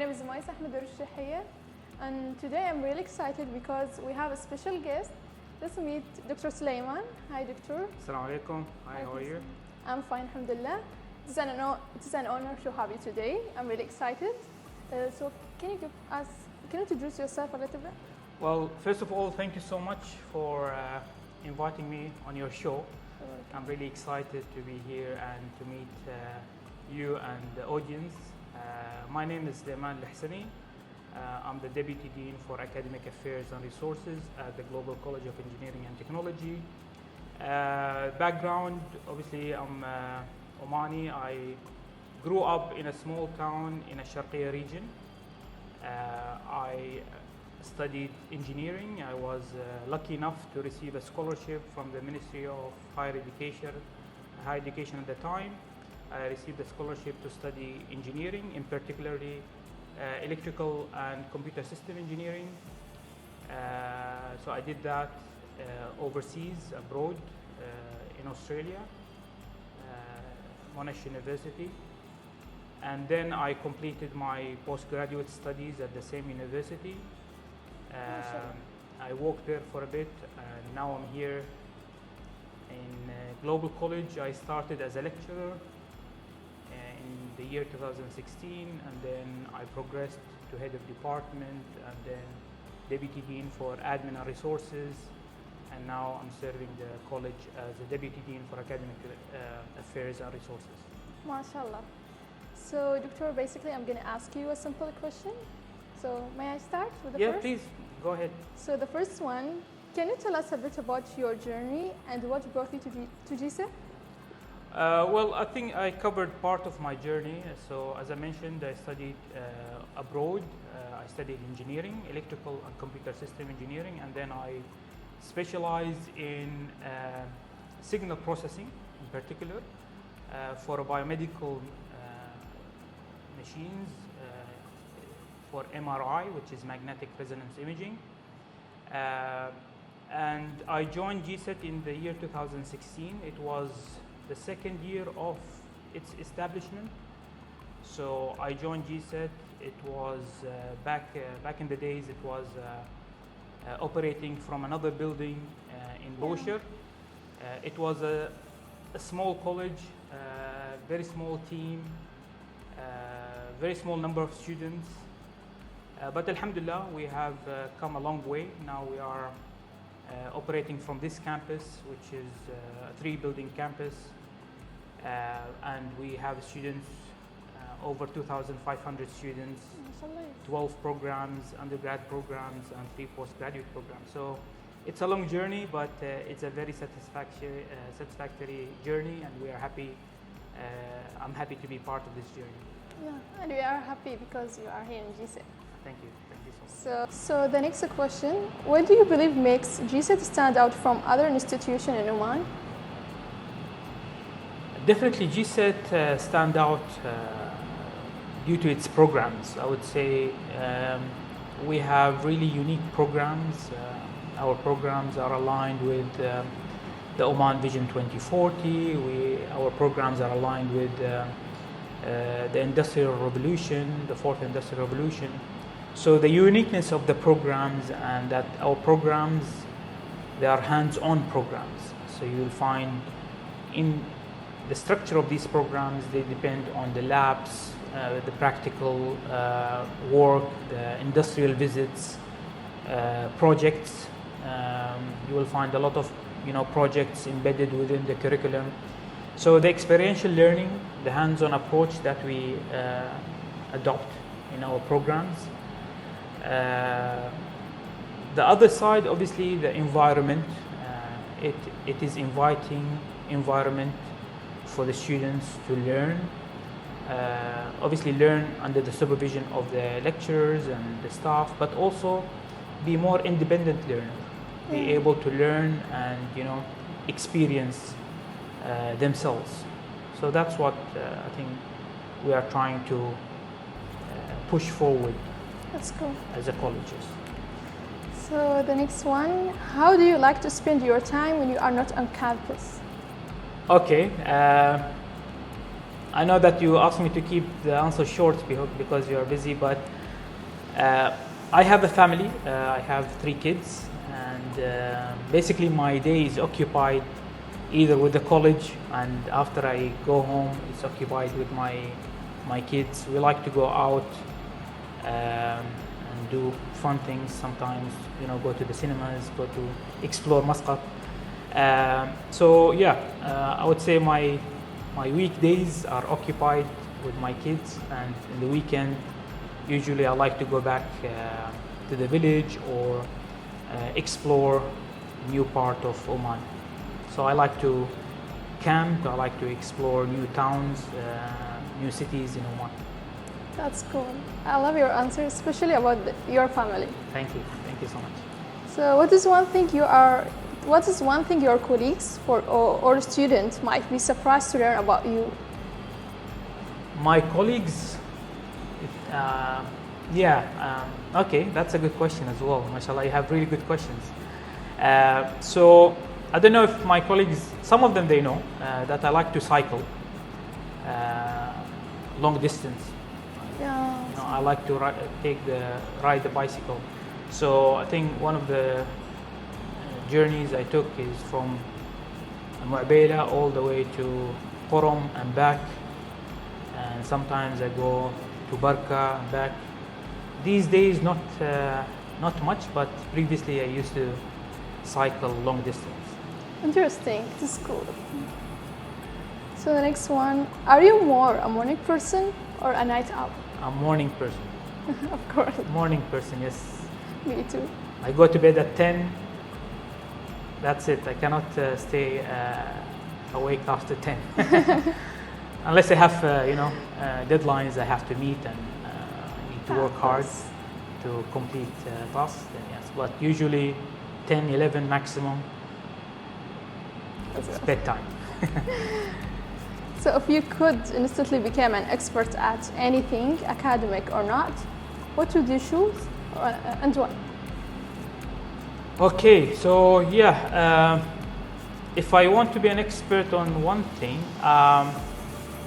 name is Maisa Ahmed Rushahia, and today I'm really excited because we have a special guest. Let's meet Dr. Sulaiman. Hi, Doctor. Assalamu alaikum. Hi, how are you? I'm fine, alhamdulillah. It is an honor to have you today. I'm really excited. So can you introduce yourself a little bit? Well, first of all, thank you so much for inviting me on your show. I'm really excited to be here and to meet you and the audience. My name is Sulaiman Al Hasani. I'm the Deputy Dean for Academic Affairs and Resources at the Global College of Engineering and Technology. Background, obviously, I'm Omani. I grew up in a small town in a Sharqiya region. I studied engineering. I was lucky enough to receive a scholarship from the Ministry of Higher Education at the time. I received a scholarship to study engineering, in particularly electrical and computer system engineering. So I did that overseas, abroad, in Australia, Monash University. And then I completed my postgraduate studies at the same university. I worked there for a bit, and now I'm here in Global College. I started as a lecturer in the year 2016, and then I progressed to head of department, and then Deputy Dean for Admin and Resources, and now I'm serving the college as a Deputy Dean for Academic Affairs and Resources. MashaAllah. So, Doctor, basically I'm going to ask you a simple question. So, may I start with the first? Yeah, please, go ahead. So, the first one, can you tell us a bit about your journey and what brought you to Gcet? Well, I think I covered part of my journey. So, as I mentioned, I studied abroad. I studied engineering, electrical and computer system engineering, and then I specialized in signal processing, in particular, for biomedical machines, for MRI, which is magnetic resonance imaging. And I joined Gcet in the year 2016. It was the second year of its establishment. So I joined Gcet. It was back in the days. It was operating from another building in Bosher. It was a small college, very small team, very small number of students. But alhamdulillah, we have come a long way. Now we are operating from this campus, which is a 3-building campus. And we have students, over 2,500 students, 12 programs, undergrad programs, and 3 postgraduate programs. So it's a long journey, but it's a very satisfactory journey, and we are happy. I'm happy to be part of this journey. Yeah, and we are happy because you are here in Gcet. Thank you so much. So the next question, what do you believe makes Gcet stand out from other institutions in Oman? Definitely Gcet stand out due to its programs. I would say we have really unique programs. Our programs are aligned with the Oman Vision 2040. Our programs are aligned with the Industrial Revolution, the 4th Industrial Revolution. So the uniqueness of the programs, and that our programs, they are hands-on programs. So you will find in the structure of these programs, they depend on the labs, the practical work, the industrial visits, projects. You will find a lot of projects embedded within the curriculum. So the experiential learning, the hands-on approach that we adopt in our programs. The other side, obviously, the environment. It is inviting environment for the students to learn. Obviously learn under the supervision of the lecturers and the staff, but also be more independent learner. Be able to learn and experience themselves. So that's what I think we are trying to push forward. That's cool. As a college. So the next one, how do you like to spend your time when you are not on campus? Okay. I know that you asked me to keep the answer short because you are busy, but I have a family. I have 3 kids, and basically my day is occupied either with the college, and after I go home, it's occupied with my kids. We like to go out and do fun things sometimes, you know, go to the cinemas, go to explore Muscat. So yeah, I would say my weekdays are occupied with my kids, and in the weekend, usually I like to go back to the village or explore new part of Oman. So I like to camp, I like to explore new towns, new cities in Oman. That's cool. I love your answer, especially about your family. Thank you so much. So what is one thing your colleagues or students might be surprised to learn about you? My colleagues, okay, that's a good question as well. MashaAllah, you have really good questions. So I don't know if my colleagues, some of them they know that I like to cycle long distance. Yeah. You know, I like to ride the bicycle. So I think one of the journeys I took is from Mu'abela all the way to Qorom and back, and sometimes I go to Barka and back. These days not much, but previously I used to cycle long distance. Interesting. This is cool. So the next one, are you more a morning person or a night owl? I'm a morning person. Of course. Morning person, yes. Me too. I go to bed at 10. That's it. I cannot stay awake after 10. Unless I have, deadlines I have to meet and need to work hard to complete tasks, then yes. But usually 10, 11 maximum, it's bedtime. So if you could instantly become an expert at anything, academic or not, what would you choose and why? Okay, so yeah, if I want to be an expert on one thing,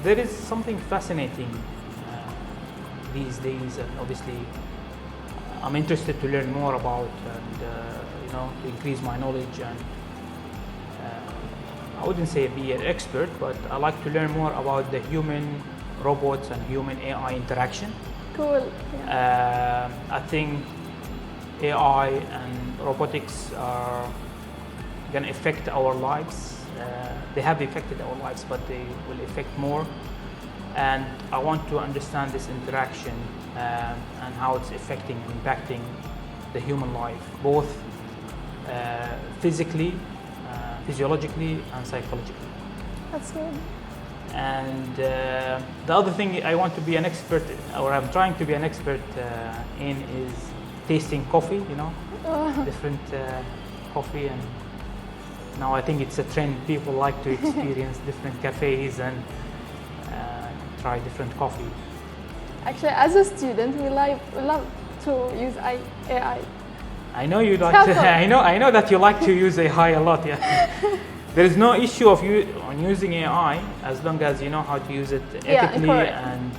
there is something fascinating these days, and obviously I'm interested to learn more about and to increase my knowledge, and I wouldn't say be an expert, but I like to learn more about the human robots and human AI interaction. Cool. Yeah. I think AI and robotics are going to affect our lives. They have affected our lives, but they will affect more. And I want to understand this interaction and how it's affecting, impacting the human life, both physically, physiologically, and psychologically. That's good. And the other thing I want to be an expert, or I'm trying to be an expert in, is tasting coffee, different coffee. And now I think it's a trend. People like to experience different cafes and try different coffee. Actually, as a student, we love to use AI. I know you like to, I know that you like to use AI a lot, yeah. There is no issue of on using AI as long as you know how to use it ethically and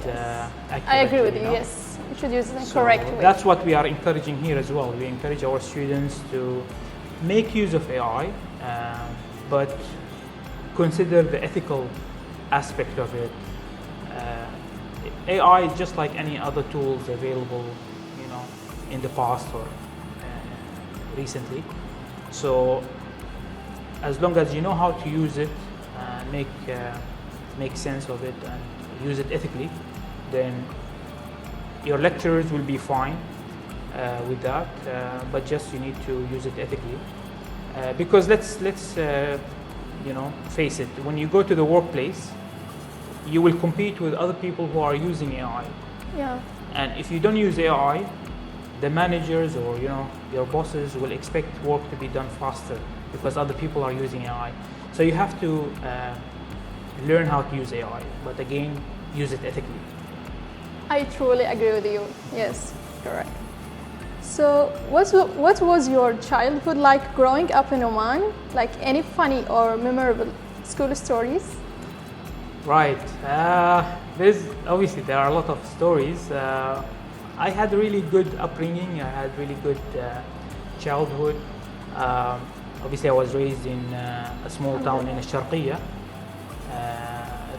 accurately. I agree with you, yes. You should use it in the correct way. That's what we are encouraging here as well. We encourage our students to make use of AI, but consider the ethical aspect of it. AI is just like any other tools available, in the past or recently. So as long as you know how to use it, make sense of it and use it ethically, then your lecturers will be fine with that. But just you need to use it ethically, because let's face it. When you go to the workplace, you will compete with other people who are using AI. Yeah. And if you don't use AI, the managers or your bosses will expect work to be done faster because other people are using AI. So you have to learn how to use AI, but again, use it ethically. I truly agree with you. Yes, correct. So what was your childhood like growing up in Oman? Like any funny or memorable school stories? Right. There are a lot of stories. I had a really good upbringing. I had really good childhood. Um, obviously, I was raised in a small town in الشرقية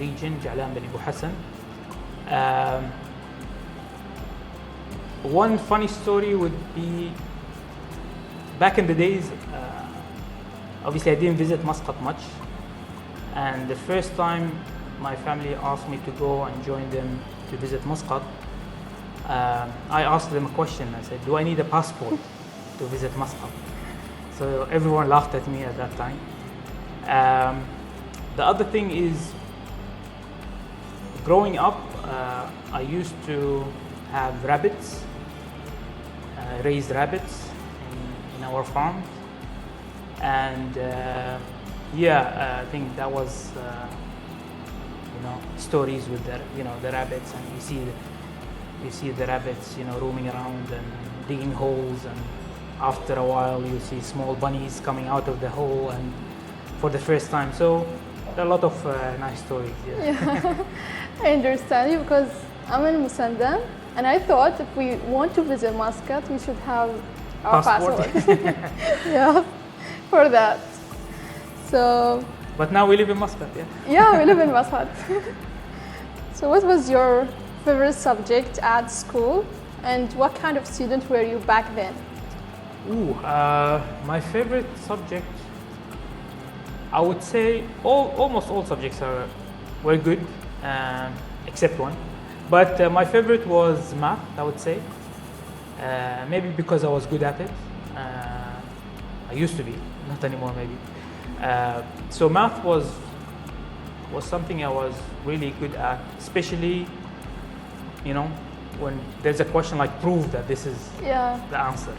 region, جعلان بن أبو حسن. One funny story would be back in the days. Obviously, I didn't visit Muscat much, and the first time my family asked me to go and join them to visit Muscat, I asked them a question. I said, "Do I need a passport to visit Muscat?" So everyone laughed at me at that time. The other thing is, growing up, I used to have rabbits, raised rabbits in our farm, and I think that was stories with the rabbits, and you see the rabbits roaming around and digging holes, and after a while you see small bunnies coming out of the hole and for the first time. So there are a lot of nice stories. Yeah. I understand you because I'm in Musandam, and I thought if we want to visit Muscat, we should have our passport. Yeah, for that. So. But now we live in Muscat, yeah? Yeah, we live in Muscat. So what was your favorite subject at school, and what kind of student were you back then? My favorite subject, I would say almost all subjects were good, except one. But my favorite was math, I would say. Maybe because I was good at it. I used to be, not anymore maybe. So math was something I was really good at, especially, when there's a question like prove that this is the answer,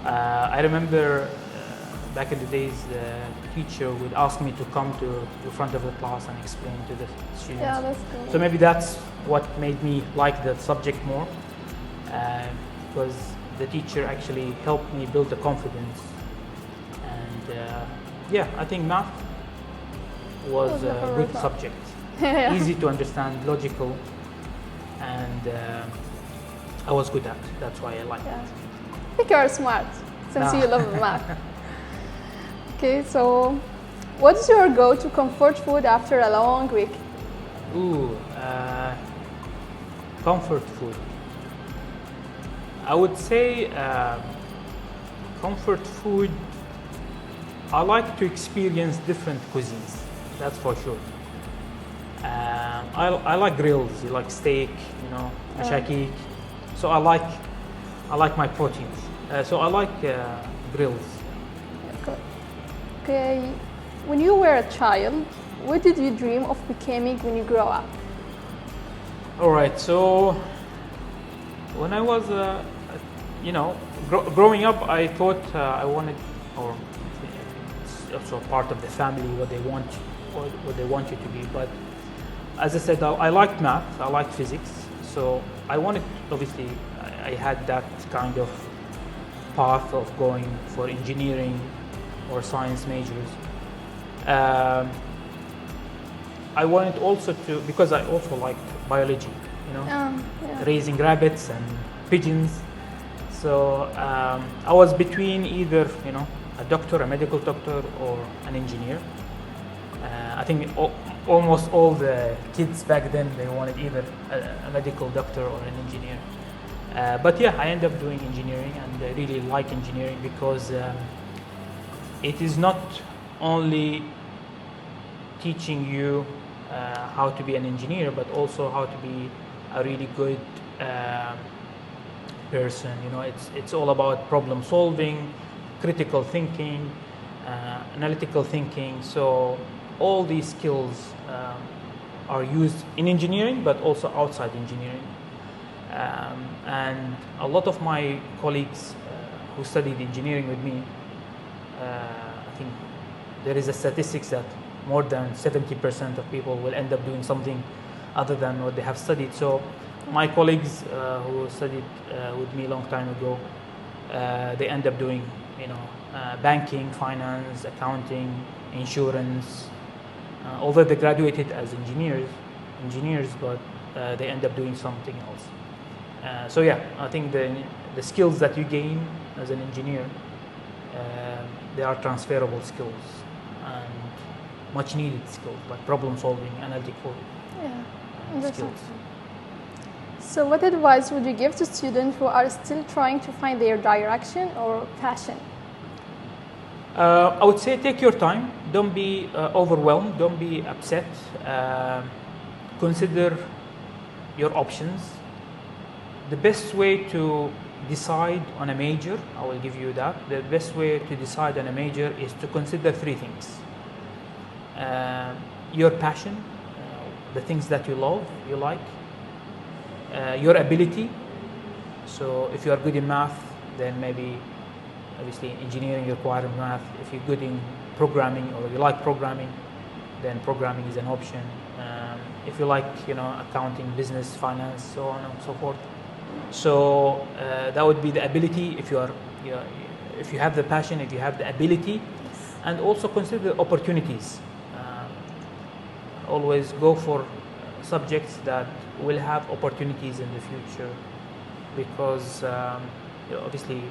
I remember back in the days, the teacher would ask me to come to the front of the class and explain to the students. Yeah, that's good. So maybe that's what made me like the subject more, because the teacher actually helped me build the confidence. And I think math was a good subject. Easy to understand, logical, and I was good at it. That's why I liked it. I think you're smart since you love math. Okay, so what's your go-to comfort food after a long week? Comfort food. I would say comfort food. I like to experience different cuisines. That's for sure. I like grills. You like steak, mashakik. So I like my proteins. So I like grills. Okay, when you were a child, what did you dream of becoming when you grow up? All right. So when I was, growing up, I thought I wanted, or it's also part of the family, what they want you to be. But as I said, I liked math. I liked physics. So I wanted, obviously, I had that kind of path of going for engineering or science majors. I wanted also to, because I also liked biology, raising rabbits and pigeons. So I was between either, a doctor, a medical doctor, or an engineer. I think almost all the kids back then, they wanted either a medical doctor or an engineer. But I ended up doing engineering, and I really like engineering because it is not only teaching you how to be an engineer, but also how to be a really good person. It's all about problem solving, critical thinking, analytical thinking. So all these skills are used in engineering, but also outside engineering. And a lot of my colleagues who studied engineering with me, I think there is a statistics that more than 70% of people will end up doing something other than what they have studied. So my colleagues who studied with me a long time ago, they end up doing, banking, finance, accounting, insurance, although they graduated as engineers, but they end up doing something else. So yeah, I think the skills that you gain as an engineer, they are transferable skills and much needed skills, like problem solving, analytical skills. So what advice would you give to students who are still trying to find their direction or passion? I would say take your time. Don't be overwhelmed. Don't be upset. Consider your options. The best way to decide on a major, I will give you that. The best way to decide on a major is to consider three things. Your passion, the things that you love, you like. Your ability. So if you are good in math, then maybe obviously engineering requires math. If you're good in programming or you like programming, then programming is an option. If you like, accounting, business, finance, so on and so forth. So that would be the ability. If you have the passion, if you have the ability, and also consider opportunities. Always go for subjects that will have opportunities in the future, because obviously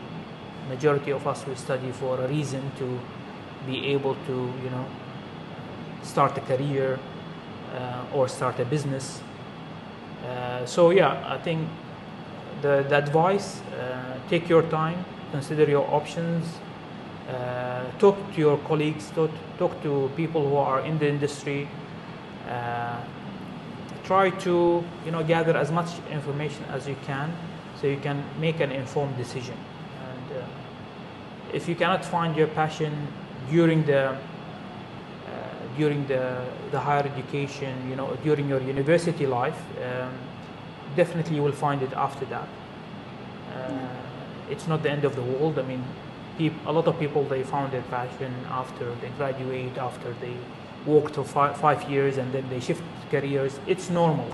majority of us will study for a reason, to be able to start a career or start a business. So yeah, I think the advice, take your time, consider your options, talk to your colleagues, talk to people who are in the industry. Try to gather as much information as you can, so you can make an informed decision. And if you cannot find your passion during the higher education, during your university life, definitely you will find it after that. It's not the end of the world. I mean, a lot of people, they found their passion after they graduate, after they work for 5 years, and then they shift careers. It's normal.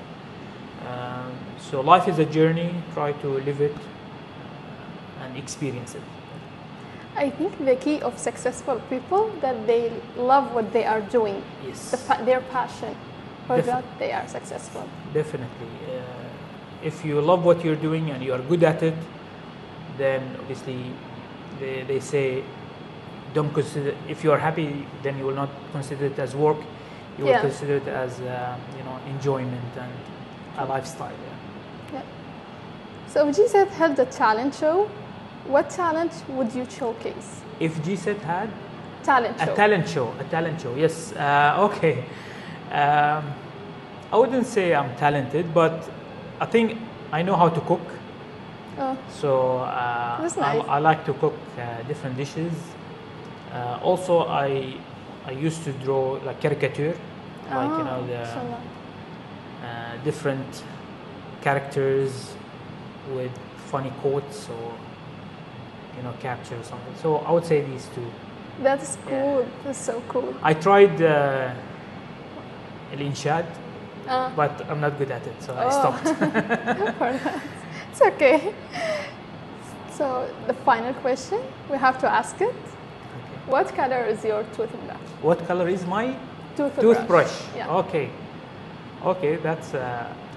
So life is a journey. Try to live it and experience it. I think the key of successful people, that they love what they are doing. Yes. Their passion. For that, they are successful. Definitely. If you love what you're doing and you are good at it, then obviously they say, don't consider, if you are happy, then you will not consider it as work. You will consider it as enjoyment and a lifestyle. Yeah. So if Gcet held a talent show, what talent would you showcase? If Gcet had a talent show, yes. Okay. I wouldn't say I'm talented, but I think I know how to cook. Oh. So That's nice. I like to cook different dishes. Also, I used to draw like caricature, like the different characters with funny quotes or capture or something. So I would say these two. That's cool. That's so cool. I tried al-inshad, but I'm not good at it, so I stopped. It's okay. So the final question, we have to ask it. Okay. What color is your toothbrush? What color is my toothbrush? Yeah. Okay, that's.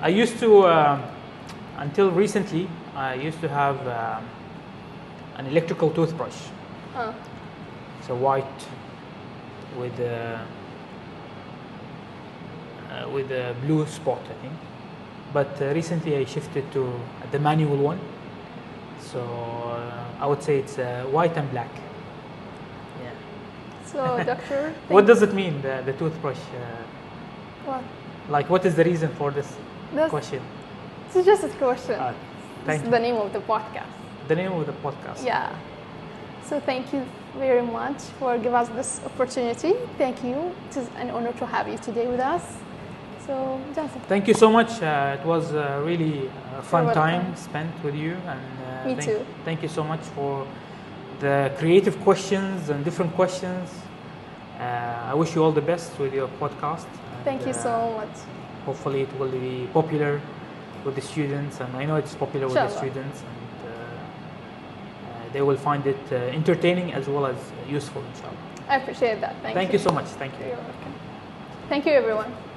I used to, until recently, I used to have an electrical toothbrush. It's a white with a blue spot, I think. But recently I shifted to the manual one. So I would say it's white and black. Yeah. So, doctor, what does it mean, the toothbrush? What? Like, what is the reason for this question? It's just a question. Thank you. The name of the podcast. The name of the podcast. Yeah. So thank you very much for giving us this opportunity. Thank you. It is an honor to have you today with us. So, Johnson. Thank you so much. It was really a fun time spent with you. And me too. Thank you so much for the creative questions and different questions. I wish you all the best with your podcast. Thank you so much. Hopefully it will be popular with the students, and I know it's popular with the students, and they will find it entertaining as well as useful, inshallah. I appreciate that. Thank you. Thank you so much. Thank you. You're welcome. Thank you, everyone.